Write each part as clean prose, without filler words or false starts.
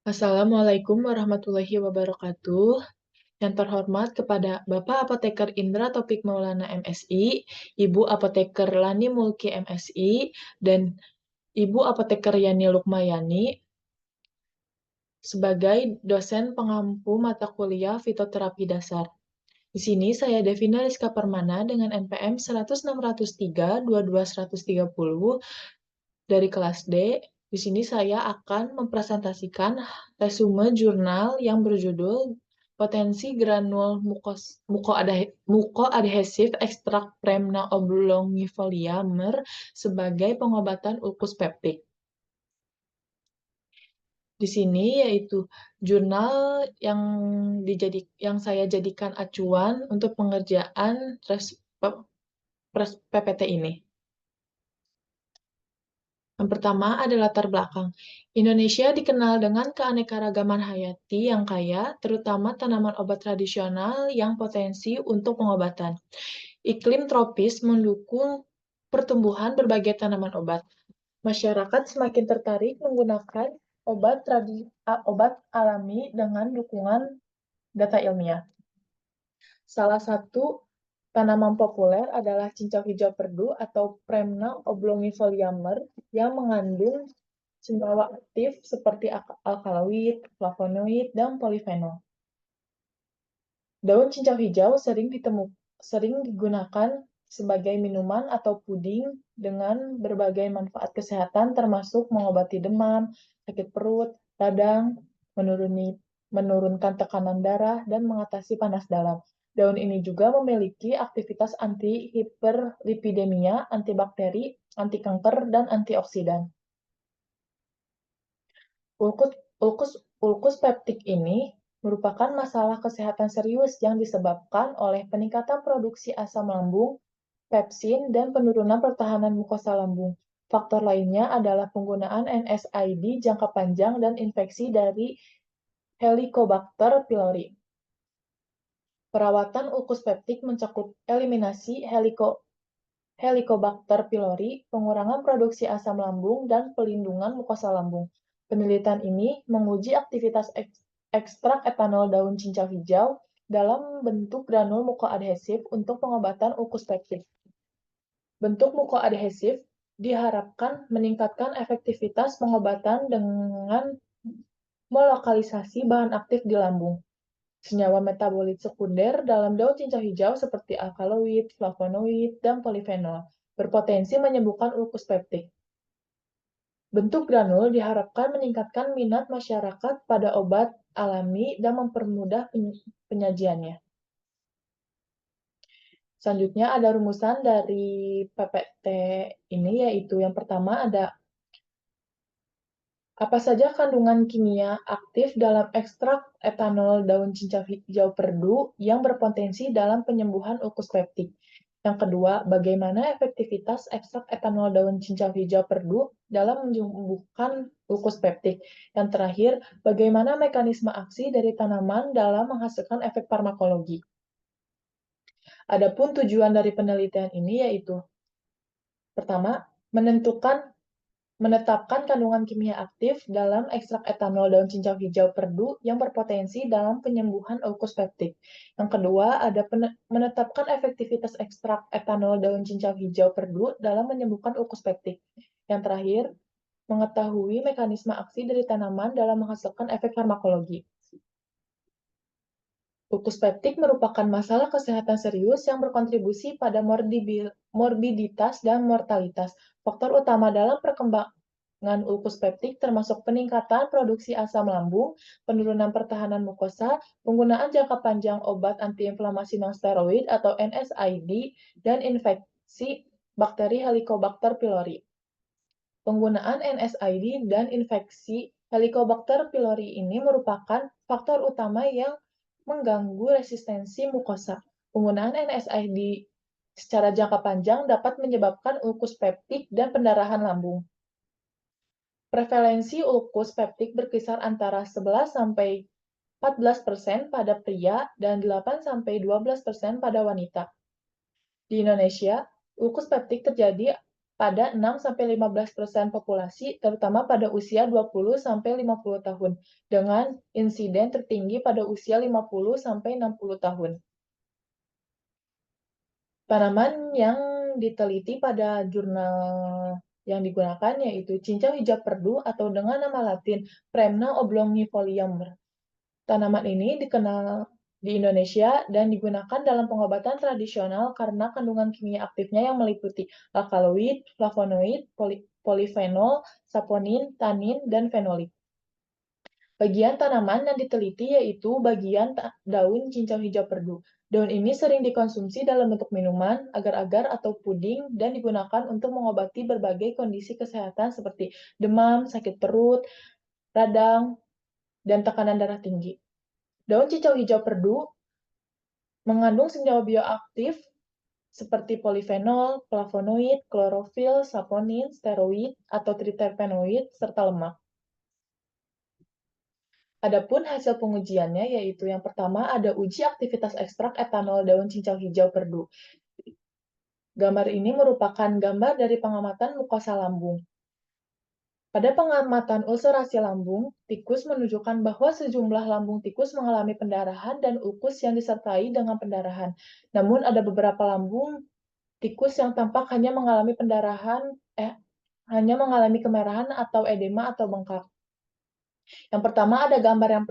Assalamualaikum warahmatullahi wabarakatuh. Yang terhormat kepada Bapak Apoteker Indra Topik Maulana MSI, Ibu Apoteker Lani Mulki MSI, dan Ibu Apoteker Yani Lukmayani sebagai dosen pengampu mata kuliah fitoterapi dasar. Di sini saya Devina Rizka Permana dengan NPM 10603-22130 dari kelas D. Di sini saya akan mempresentasikan resume jurnal yang berjudul Potensi Granul Mukoadhesif Ekstrak Premna Oblongifolia Mer sebagai pengobatan ulkus peptik. Di sini yaitu jurnal yang saya jadikan acuan untuk pengerjaan PPT ini. Yang pertama ada latar belakang. Indonesia dikenal dengan keanekaragaman hayati yang kaya, terutama tanaman obat tradisional yang potensi untuk pengobatan. Iklim tropis mendukung pertumbuhan berbagai tanaman obat. Masyarakat semakin tertarik menggunakan obat alami dengan dukungan data ilmiah. Salah satu tanaman populer adalah cincau hijau perdu atau Premna oblongifolia Mer yang mengandung senyawa aktif seperti alkaloid, flavonoid, dan polifenol. Daun cincau hijau sering digunakan sebagai minuman atau puding dengan berbagai manfaat kesehatan termasuk mengobati demam, sakit perut, radang, menurunkan tekanan darah, dan mengatasi panas dalam. Daun ini juga memiliki aktivitas anti-hiperlipidemia, antibakteri, anti kanker, dan antioksidan. Ulkus peptik ini merupakan masalah kesehatan serius yang disebabkan oleh peningkatan produksi asam lambung, pepsin, dan penurunan pertahanan mukosa lambung. Faktor lainnya adalah penggunaan NSAID jangka panjang dan infeksi dari Helicobacter pylori. Perawatan ulkus peptik mencakup eliminasi Helicobacter pylori, pengurangan produksi asam lambung, dan pelindungan mukosa lambung. Penelitian ini menguji aktivitas ekstrak etanol daun cincau hijau dalam bentuk granul mukoadhesif untuk pengobatan ulkus peptik. Bentuk mukoadhesif diharapkan meningkatkan efektivitas pengobatan dengan melokalisasi bahan aktif di lambung. Senyawa metabolit sekunder dalam daun cincau hijau seperti alkaloid, flavonoid, dan polifenol berpotensi menyembuhkan ulkus peptik. Bentuk granul diharapkan meningkatkan minat masyarakat pada obat alami dan mempermudah penyajiannya. Selanjutnya ada rumusan dari PPT ini, yaitu yang pertama ada apa saja kandungan kimia aktif dalam ekstrak etanol daun cincau hijau perdu yang berpotensi dalam penyembuhan ulkus peptik. Yang kedua, bagaimana efektivitas ekstrak etanol daun cincau hijau perdu dalam menyembuhkan ulkus peptik. Yang terakhir, bagaimana mekanisme aksi dari tanaman dalam menghasilkan efek farmakologi. Adapun tujuan dari penelitian ini yaitu pertama, menetapkan kandungan kimia aktif dalam ekstrak etanol daun cincau hijau perdu yang berpotensi dalam penyembuhan ulkus peptik. Yang kedua, ada menetapkan efektivitas ekstrak etanol daun cincau hijau perdu dalam menyembuhkan ulkus peptik. Yang terakhir, mengetahui mekanisme aksi dari tanaman dalam menghasilkan efek farmakologi. Ulkus peptik merupakan masalah kesehatan serius yang berkontribusi pada morbiditas dan mortalitas. Faktor utama dalam perkembangan ulkus peptik termasuk peningkatan produksi asam lambung, penurunan pertahanan mukosa, penggunaan jangka panjang obat antiinflamasi nonsteroid atau NSAID, dan infeksi bakteri Helicobacter pylori. Penggunaan NSAID dan infeksi Helicobacter pylori ini merupakan faktor utama yang mengganggu resistensi mukosa. Penggunaan NSAID secara jangka panjang dapat menyebabkan ulkus peptik dan pendarahan lambung. Prevalensi ulkus peptik berkisar antara 11-14% pada pria dan 8-12% pada wanita. Di Indonesia, ulkus peptik terjadi pada 6-15% populasi, terutama pada usia 20-50 tahun, dengan insiden tertinggi pada usia 50-60 tahun. Tanaman yang diteliti pada jurnal yang digunakan yaitu cincau hijau perdu atau dengan nama latin Premna oblongifolium. Tanaman ini dikenal di Indonesia dan digunakan dalam pengobatan tradisional karena kandungan kimia aktifnya yang meliputi alkaloid, flavonoid, polifenol, saponin, tanin, dan fenolik. Bagian tanaman yang diteliti yaitu bagian daun cincau hijau perdu. Daun ini sering dikonsumsi dalam bentuk minuman, agar-agar, atau puding dan digunakan untuk mengobati berbagai kondisi kesehatan seperti demam, sakit perut, radang, dan tekanan darah tinggi. Daun cincau hijau perdu mengandung senyawa bioaktif seperti polifenol, flavonoid, klorofil, saponin, steroid, atau triterpenoid, serta lemak. Adapun hasil pengujiannya yaitu yang pertama ada uji aktivitas ekstrak etanol daun cincau hijau perdu. Gambar ini merupakan gambar dari pengamatan mukosa lambung. Pada pengamatan ulcerasi lambung, tikus menunjukkan bahwa sejumlah lambung tikus mengalami pendarahan dan ukus yang disertai dengan pendarahan. Namun ada beberapa lambung tikus yang tampak hanya mengalami hanya mengalami kemerahan atau edema atau bengkak. Yang pertama ada gambar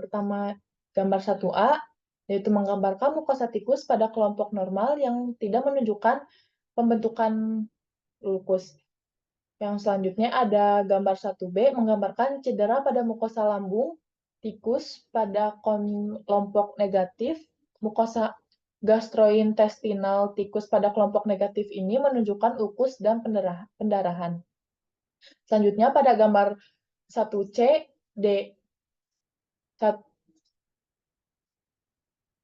1A, yaitu menggambarkan mukosa tikus pada kelompok normal yang tidak menunjukkan pembentukan ulkus. Yang selanjutnya ada gambar 1B, menggambarkan cedera pada mukosa lambung tikus pada kelompok negatif. Mukosa gastrointestinal tikus pada kelompok negatif ini menunjukkan ulkus dan pendarahan. Selanjutnya pada gambar 1C, D,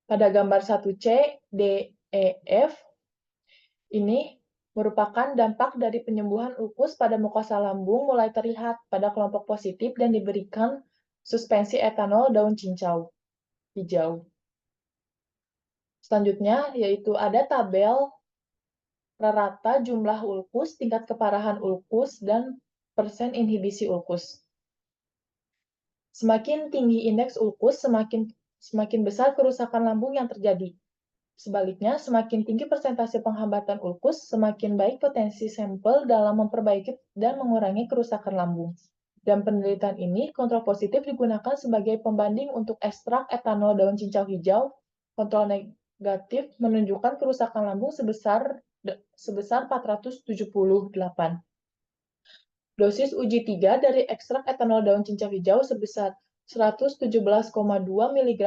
pada gambar 1C, D, E, F, ini merupakan dampak dari penyembuhan ulkus pada mukosa lambung mulai terlihat pada kelompok positif dan diberikan suspensi etanol daun cincau hijau. Selanjutnya, yaitu ada tabel rata jumlah ulkus, tingkat keparahan ulkus, dan persen inhibisi ulkus. Semakin tinggi indeks ulkus, semakin besar kerusakan lambung yang terjadi. Sebaliknya, semakin tinggi persentase penghambatan ulkus, semakin baik potensi sampel dalam memperbaiki dan mengurangi kerusakan lambung. Dan penelitian ini, kontrol positif digunakan sebagai pembanding untuk ekstrak etanol daun cincau hijau. Kontrol negatif menunjukkan kerusakan lambung sebesar 478. Dosis uji 3 dari ekstrak etanol daun cincau hijau sebesar 117,2 mg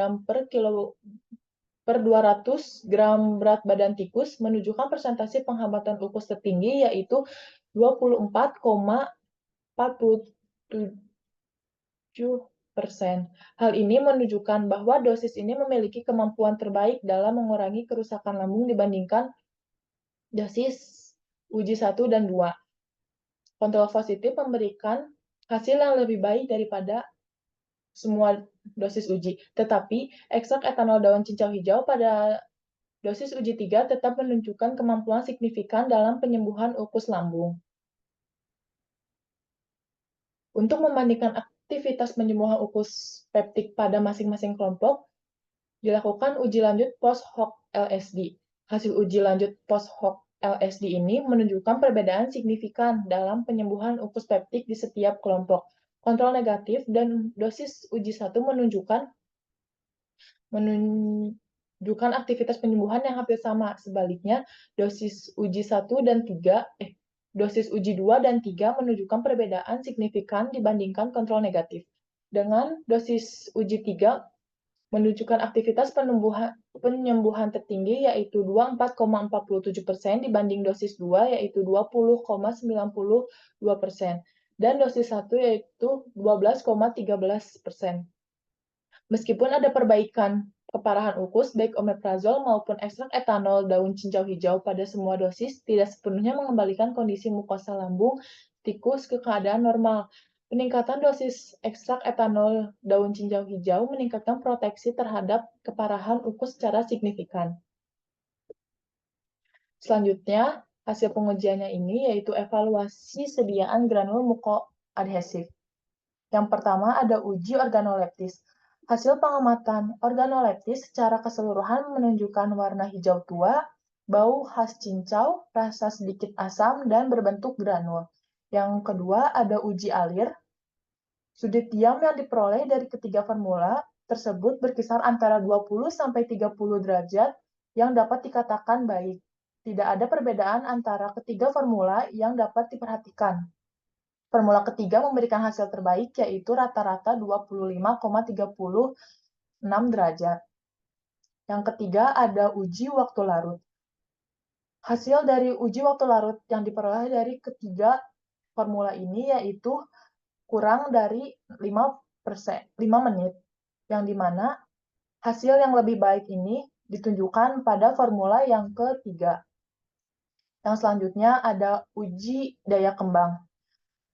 per 200 gram berat badan tikus menunjukkan persentase penghambatan ulkus tertinggi yaitu 24,47%. Hal ini menunjukkan bahwa dosis ini memiliki kemampuan terbaik dalam mengurangi kerusakan lambung dibandingkan dosis uji 1 dan 2. Kontrol positif memberikan hasil yang lebih baik daripada semua dosis uji. Tetapi, ekstrak etanol daun cincau hijau pada dosis uji 3 tetap menunjukkan kemampuan signifikan dalam penyembuhan ulkus lambung. Untuk membandingkan aktivitas penyembuhan ulkus peptik pada masing-masing kelompok, dilakukan uji lanjut post hoc LSD. Hasil uji lanjut post hoc LSD ini menunjukkan perbedaan signifikan dalam penyembuhan ulkus peptik di setiap kelompok. Kontrol negatif dan dosis uji 1 menunjukkan aktivitas penyembuhan yang hampir sama. Sebaliknya, dosis uji 1 dan 3 dosis uji 2 dan 3 menunjukkan perbedaan signifikan dibandingkan kontrol negatif. Dengan dosis uji 3 menunjukkan aktivitas penyembuhan tertinggi yaitu 24,47% dibanding dosis 2 yaitu 20,92% dan dosis 1 yaitu 12,13%. Meskipun ada perbaikan keparahan ulkus baik omeprazol maupun ekstrak etanol daun cincau hijau pada semua dosis tidak sepenuhnya mengembalikan kondisi mukosa lambung tikus ke keadaan normal. Peningkatan dosis ekstrak etanol daun cincau hijau meningkatkan proteksi terhadap keparahan ulkus secara signifikan. Selanjutnya, Hasil pengujiannya ini yaitu evaluasi sediaan granul mukoadhesif. Yang pertama ada uji organoleptis. Hasil pengamatan organoleptis secara keseluruhan menunjukkan warna hijau tua, bau khas cincau, rasa sedikit asam, dan berbentuk granul. Yang kedua ada uji alir. Sudut diam yang diperoleh dari ketiga formula tersebut berkisar antara 20-30 derajat yang dapat dikatakan baik. Tidak ada perbedaan antara ketiga formula yang dapat diperhatikan. Formula ketiga memberikan hasil terbaik, yaitu rata-rata 25,36 derajat. Yang ketiga ada uji waktu larut. Hasil dari uji waktu larut yang diperoleh dari ketiga formula ini yaitu kurang dari 5 menit, yang dimana hasil yang lebih baik ini ditunjukkan pada formula yang ketiga. Yang selanjutnya ada uji daya kembang.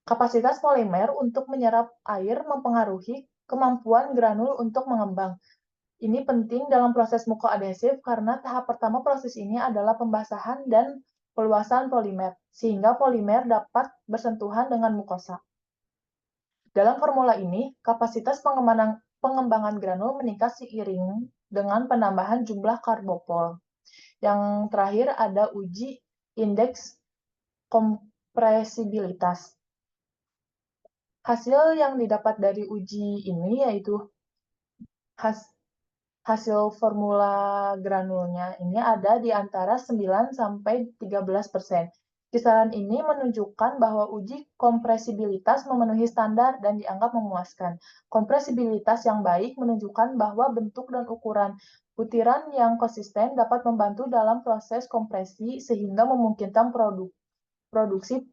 Kapasitas polimer untuk menyerap air mempengaruhi kemampuan granul untuk mengembang. Ini penting dalam proses mukoadhesif karena tahap pertama proses ini adalah pembasahan dan peluasan polimer, sehingga polimer dapat bersentuhan dengan mukosa. Dalam formula ini, kapasitas pengembangan granul meningkat seiring dengan penambahan jumlah karbopol. Yang terakhir ada uji indeks kompresibilitas. Hasil yang didapat dari uji ini yaitu hasil formula granulnya ini ada di antara 9-13%. Kisaran ini menunjukkan bahwa uji kompresibilitas memenuhi standar dan dianggap memuaskan. Kompresibilitas yang baik menunjukkan bahwa bentuk dan ukuran butiran yang konsisten dapat membantu dalam proses kompresi sehingga memungkinkan produksi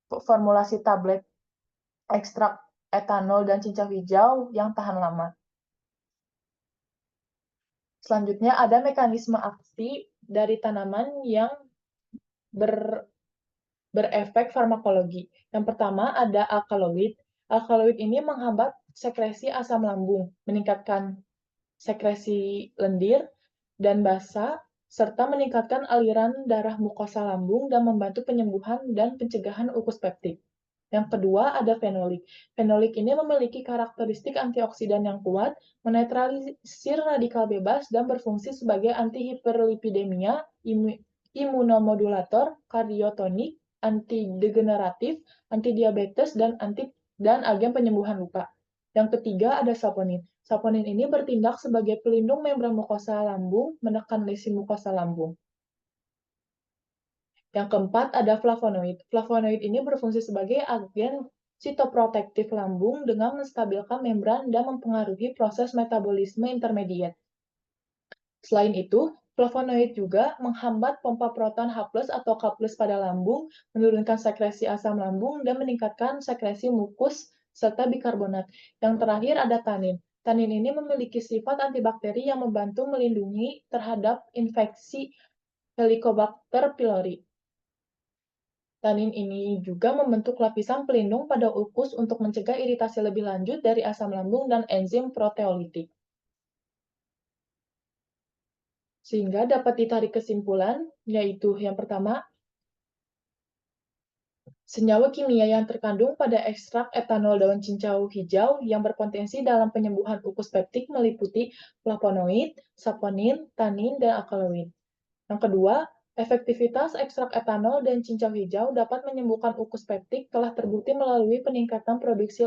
formulasi tablet ekstrak etanol dan cincau hijau yang tahan lama. Selanjutnya ada mekanisme aksi dari tanaman yang berefek farmakologi. Yang pertama ada alkaloid. Alkaloid ini menghambat sekresi asam lambung, meningkatkan sekresi lendir dan basa, serta meningkatkan aliran darah mukosa lambung dan membantu penyembuhan dan pencegahan ukus peptik. Yang kedua ada fenolik. Fenolik ini memiliki karakteristik antioksidan yang kuat, menetralisir radikal bebas, dan berfungsi sebagai antihiperlipidemia, imunomodulator, kardiotonik, antidegeneratif, antidiabetes, dan agen penyembuhan luka. Yang ketiga ada saponin. Saponin ini bertindak sebagai pelindung membran mukosa lambung, menekan lesi mukosa lambung. Yang keempat ada flavonoid. Flavonoid ini berfungsi sebagai agen sitoprotektif lambung dengan menstabilkan membran dan mempengaruhi proses metabolisme intermediat. Selain itu, flavonoid juga menghambat pompa proton H+ atau K+ pada lambung, menurunkan sekresi asam lambung, dan meningkatkan sekresi mukus serta bikarbonat. Yang terakhir ada tanin. Tanin ini memiliki sifat antibakteri yang membantu melindungi terhadap infeksi Helicobacter pylori. Tanin ini juga membentuk lapisan pelindung pada ukus untuk mencegah iritasi lebih lanjut dari asam lambung dan enzim proteolitik. Sehingga dapat ditarik kesimpulan, yaitu yang pertama, senyawa kimia yang terkandung pada ekstrak etanol daun cincau hijau yang berpotensi dalam penyembuhan ukus peptik meliputi flavonoid, saponin, tanin, dan alkaloid. Yang kedua, efektivitas ekstrak etanol dan cincau hijau dapat menyembuhkan ukus peptik telah terbukti melalui peningkatan produksi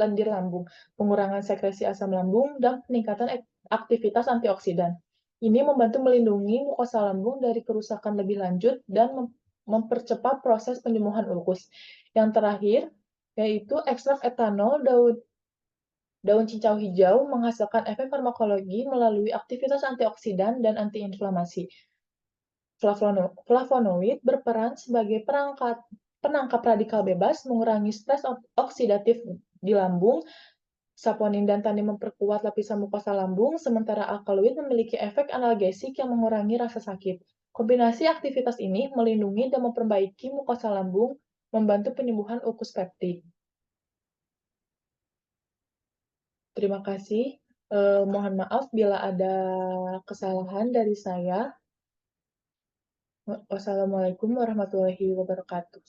lendir lambung, pengurangan sekresi asam lambung, dan peningkatan aktivitas antioksidan. Ini membantu melindungi mukosa lambung dari kerusakan lebih lanjut dan mempercepat proses penyembuhan ukus. Yang terakhir, yaitu ekstrak etanol daun cincau hijau menghasilkan efek farmakologi melalui aktivitas antioksidan dan antiinflamasi. Flavonoid berperan sebagai penangkap radikal bebas, mengurangi stres oksidatif di lambung. Saponin dan tanin memperkuat lapisan mukosa lambung, sementara alkaloid memiliki efek analgesik yang mengurangi rasa sakit. Kombinasi aktivitas ini melindungi dan memperbaiki mukosa lambung, membantu penyembuhan ukus peptik. Terima kasih. Eh, mohon maaf bila ada kesalahan dari saya. Wassalamualaikum warahmatullahi wabarakatuh.